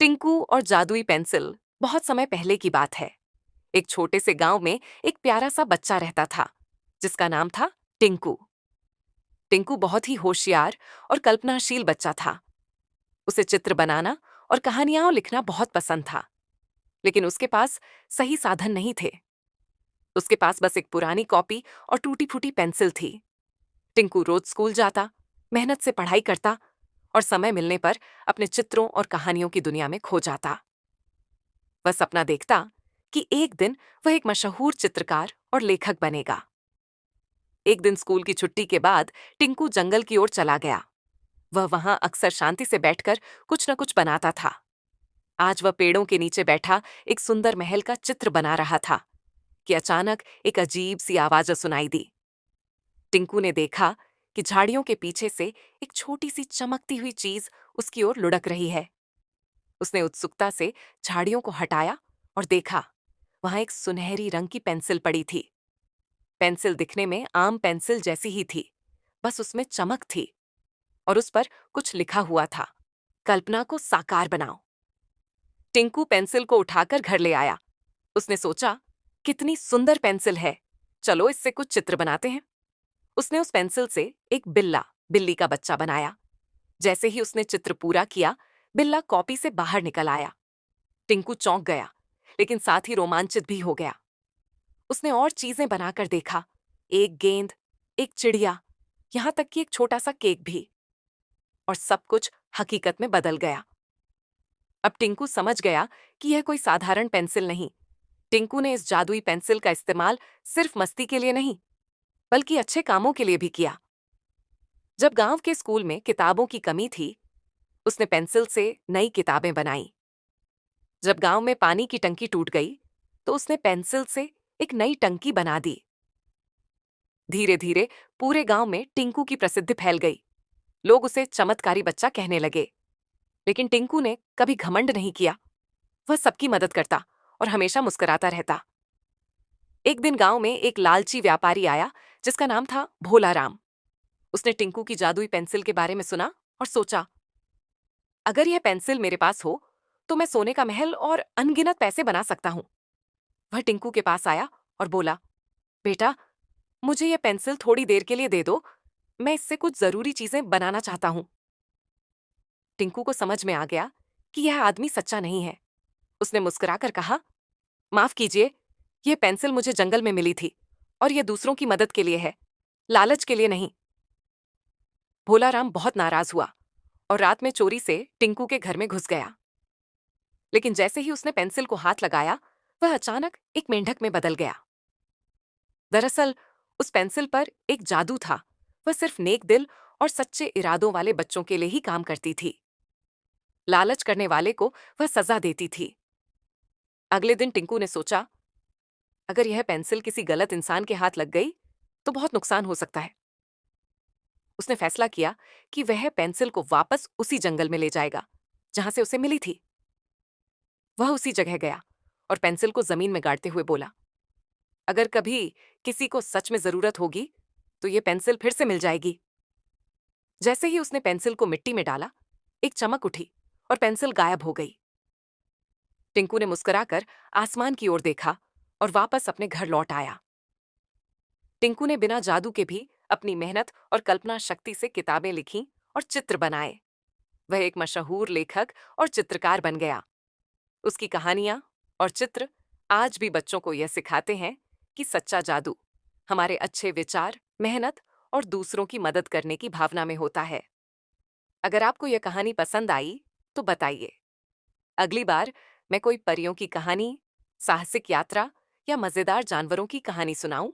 टिंकू और जादुई पेंसिल। बहुत समय पहले की बात है। एक छोटे से गांव में एक प्यारा सा बच्चा रहता था जिसका नाम था टिंकू। टिंकू बहुत ही होशियार और कल्पनाशील बच्चा था। उसे चित्र बनाना और कहानियां लिखना बहुत पसंद था, लेकिन उसके पास सही साधन नहीं थे। उसके पास बस एक पुरानी कॉपी और टूटी फूटी पेंसिल थी। टिंकू रोज स्कूल जाता, मेहनत से पढ़ाई करता और समय मिलने पर अपने चित्रों और कहानियों की दुनिया में खो जाता। वह सपना देखता कि एक दिन वह एक मशहूर चित्रकार और लेखक बनेगा। एक दिन स्कूल की छुट्टी के बाद टिंकू जंगल की ओर चला गया। वह वहां अक्सर शांति से बैठकर कुछ न कुछ बनाता था। आज वह पेड़ों के नीचे बैठा एक सुंदर महल का चित्र बना रहा था कि अचानक एक अजीब सी आवाज सुनाई दी। टिंकू ने देखा कि झाड़ियों के पीछे से एक छोटी सी चमकती हुई चीज उसकी ओर लुढ़क रही है। उसने उत्सुकता से झाड़ियों को हटाया और देखा, वहां एक सुनहरी रंग की पेंसिल पड़ी थी। पेंसिल दिखने में आम पेंसिल जैसी ही थी, बस उसमें चमक थी और उस पर कुछ लिखा हुआ था, कल्पना को साकार बनाओ। टिंकू पेंसिल को उठाकर घर ले आया। उसने सोचा, कितनी सुंदर पेंसिल है, चलो इससे कुछ चित्र बनाते हैं। उसने उस पेंसिल से एक बिल्ली का बच्चा बनाया। जैसे ही उसने चित्र पूरा किया, बिल्ला कॉपी से बाहर निकल आया। टिंकू चौंक गया, लेकिन साथ ही रोमांचित भी हो गया। उसने और चीजें बनाकर देखा, एक गेंद, एक चिड़िया, यहां तक कि एक छोटा सा केक भी। और सब कुछ हकीकत में बदल गया। अब टिंकू समझ गया कि यह कोई साधारण पेंसिल नहीं। टिंकू ने इस जादुई पेंसिल का इस्तेमाल सिर्फ मस्ती के लिए नहीं, बल्कि अच्छे कामों के लिए भी किया। जब गांव के स्कूल में किताबों की कमी थी, उसने पेंसिल से नई किताबें बनाई। जब गांव में पानी की टंकी टूट गई, तो उसने पेंसिल से एक नई टंकी बना दी। धीरे धीरे पूरे गांव में टिंकू की प्रसिद्धि फैल गई। लोग उसे चमत्कारी बच्चा कहने लगे। लेकिन टिंकू ने कभी घमंड नहीं किया। वह सबकी मदद करता और हमेशा मुस्कुराता रहता। एक दिन गांव में एक लालची व्यापारी आया जिसका नाम था भोला राम। उसने टिंकू की जादुई पेंसिल के बारे में सुना और सोचा, अगर यह पेंसिल मेरे पास हो तो मैं सोने का महल और अनगिनत पैसे बना सकता हूं। वह टिंकू के पास आया और बोला, बेटा, मुझे यह पेंसिल थोड़ी देर के लिए दे दो, मैं इससे कुछ जरूरी चीजें बनाना चाहता हूं। टिंकू को समझ में आ गया कि यह आदमी सच्चा नहीं है। उसने मुस्कुराकर कहा, माफ कीजिए, यह पेंसिल मुझे जंगल में मिली थी और यह दूसरों की मदद के लिए है, लालच के लिए नहीं। भोला राम बहुत नाराज हुआ और रात में चोरी से टिंकू के घर में घुस गया। लेकिन जैसे ही उसने पेंसिल को हाथ लगाया, वह अचानक एक मेंढक में बदल गया। दरअसल उस पेंसिल पर एक जादू था। वह सिर्फ नेक दिल और सच्चे इरादों वाले बच्चों के लिए ही काम करती थी। लालच करने वाले को वह सजा देती थी। अगले दिन टिंकू ने सोचा, अगर यह पेंसिल किसी गलत इंसान के हाथ लग गई तो बहुत नुकसान हो सकता है। उसने फैसला किया कि वह पेंसिल को वापस उसी जंगल में ले जाएगा जहां से उसे मिली थी। वह उसी जगह गया और पेंसिल को जमीन में गाड़ते हुए बोला, अगर कभी किसी को सच में जरूरत होगी तो यह पेंसिल फिर से मिल जाएगी। जैसे ही उसने पेंसिल को मिट्टी में डाला, एक चमक उठी और पेंसिल गायब हो गई। टिंकू ने मुस्कुराकर आसमान की ओर देखा और वापस अपने घर लौट आया। टिंकू ने बिना जादू के भी अपनी मेहनत और कल्पना शक्ति से किताबें लिखीं और चित्र बनाए। वह एक मशहूर लेखक और चित्रकार बन गया। उसकी कहानियां और चित्र आज भी बच्चों को यह सिखाते हैं कि सच्चा जादू हमारे अच्छे विचार, मेहनत और दूसरों की मदद करने की भावना में होता है। अगर आपको यह कहानी पसंद आई तो बताइए। अगली बार मैं कोई परियों की कहानी, साहसिक यात्रा या मजेदार जानवरों की कहानी सुनाऊं